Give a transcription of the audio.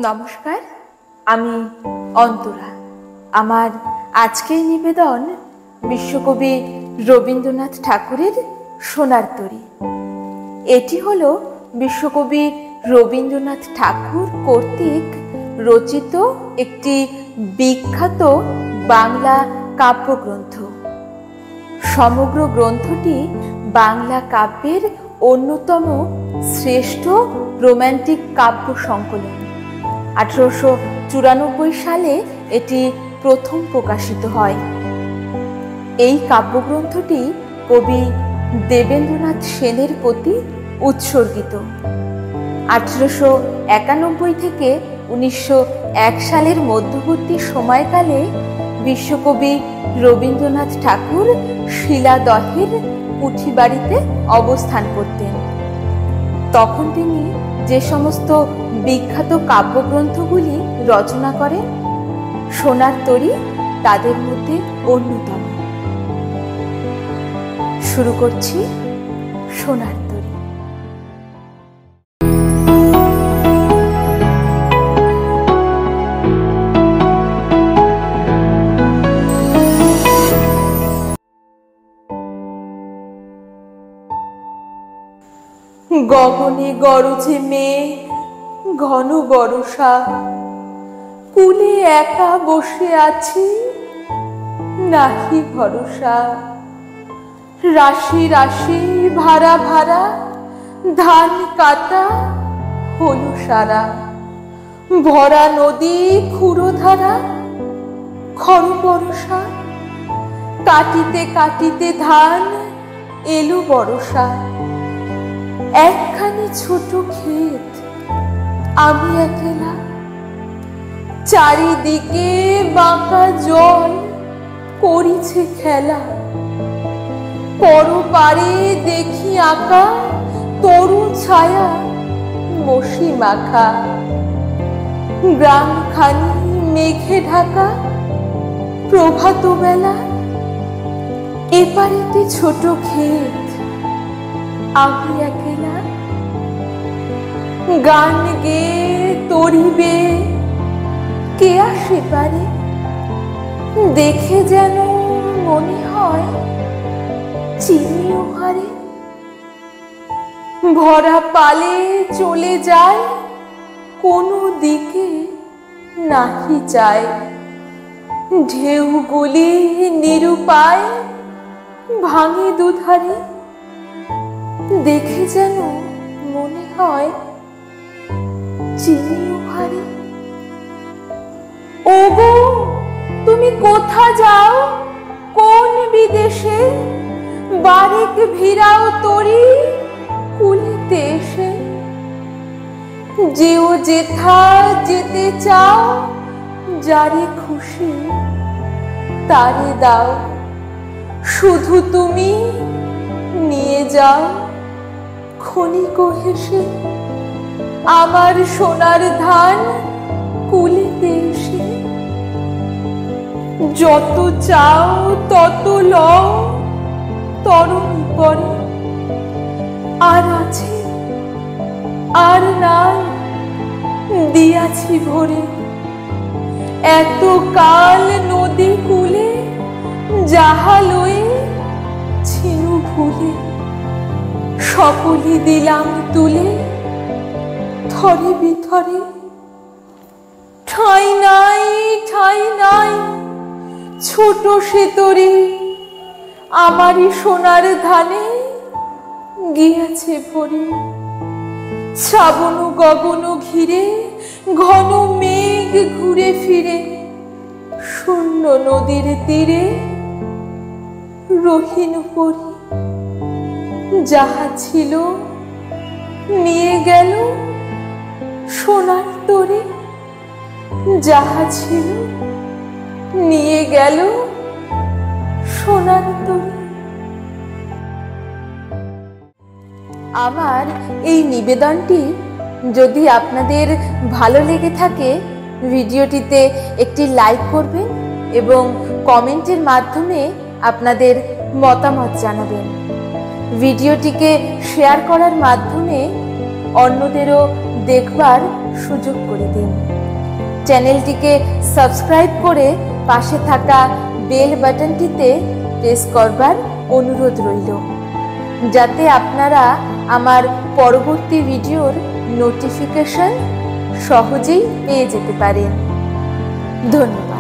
নমস্কার, আমি অন্তরা। আমার আজকের নিবেদন বিশ্বকবি রবীন্দ্রনাথ ঠাকুরের সোনার তরী। এটি হলো বিশ্বকবি রবীন্দ্রনাথ ঠাকুর কর্তৃক রচিত একটি বিখ্যাত বাংলা কাব্যগ্রন্থ। সমগ্র গ্রন্থটি বাংলা কাব্যের অন্যতম শ্রেষ্ঠ রোম্যান্টিক কাব্য সংকলন। 1894 সালে এটি প্রথম প্রকাশিত হয়। এই কাব্যগ্রন্থটি কবি দেবেন্দ্রনাথ সেনের প্রতি উৎসর্গিত। 1891 থেকে 1901 সালের মধ্যবর্তী সময়কালে বিশ্বকবি রবীন্দ্রনাথ ঠাকুর শিলাদহের পুঁথিবাড়িতে অবস্থান করতেন। তখন তিনি যে সমস্ত বিখ্যাত কাব্যগ্রন্থগুলি রচনা করেন, সোনার তরী তাদের মধ্যে অন্যতম। শুরু করছি সোনার তরী। গগনে গরজে মেঘ, ঘন বর্ষা, কুলে একা বসে আছি, নাহি ভরসা। রাশি রাশি ভাড়া ভাড়া, ধান কাটা হলো সারা। ভরা নদী ক্ষুরধারা, খর বর্ষা। কাটিতে কাটিতে ধান এলো বর্ষা। একখানি ছোট ক্ষেত, আমি একলা। চারিদিকে বাঁকা জল করিছে খেলা। পরপারে দেখি আঁকা তরুণ ছায়া, মসি মাখা। গ্রামখানি মেঘে ঢাকা, প্রভাত বেলা। এপারেতে ছোট ক্ষেত, আমি একলা। গান গেয়ে তরিবে কে আসে পারে, দেখে যেন মনে হয় চিনি ওহারে। ভরা পালে চলে যায়, কোনো দিকে নাহি যায়। ঢেউগুলি নিরুপায় ভাঙে দুধারে, দেখে যেন মনে হয় চিনি ওহারে। ওগো, তুমি কোথা যাও, কোন বিদেশে? বারেক ভিড়াও তরি কুলিতে এসে। যেও যেথা যেতে চাও, যারে খুশি তারে দাও। শুধু তুমি নিয়ে যাও ক্ষণিক হেসে, আমার সোনার ধান কুলিতে এসে। যত চাও তত লও তরুণী পরে। আর আছে আর নাই দিয়াছি ভরে। এত কাল নদী কূলে যাহা লয়ে ছিনু ভুলে। সকলই দিলাম তুলে থরে বিথরে। ঠাঁই নাই ঠাঁই নাই ছোট সে তরী, আমারই সোনার ধানে গিয়েছে ভরে। শ্রাবণ গগন ঘিরে ঘন মেঘ ঘুরে ফিরে। শূন্য নদীর তীরে রহিন পরি। যাহা ছিল নিয়ে গেল সোনার তরী। যাহা ছিল নিয়ে গেল সোনার তরী। আমার এই নিবেদনটি যদি আপনাদের ভালো লেগে থাকে, ভিডিওটিতে একটি লাইক করবেন এবং কমেন্টের মাধ্যমে আপনাদের মতামত জানাবেন। ভিডিওটিকে শেয়ার করার মাধ্যমে অন্যদেরও দেখবার সুযোগ করে দিন। চ্যানেলটিকে সাবস্ক্রাইব করে পাশে থাকা বেল বাটনটিতে প্রেস করবার অনুরোধ রইল, যাতে আপনারা আমার পরবর্তী ভিডিওর নোটিফিকেশন সহজেই পেয়ে যেতে পারেন। ধন্যবাদ।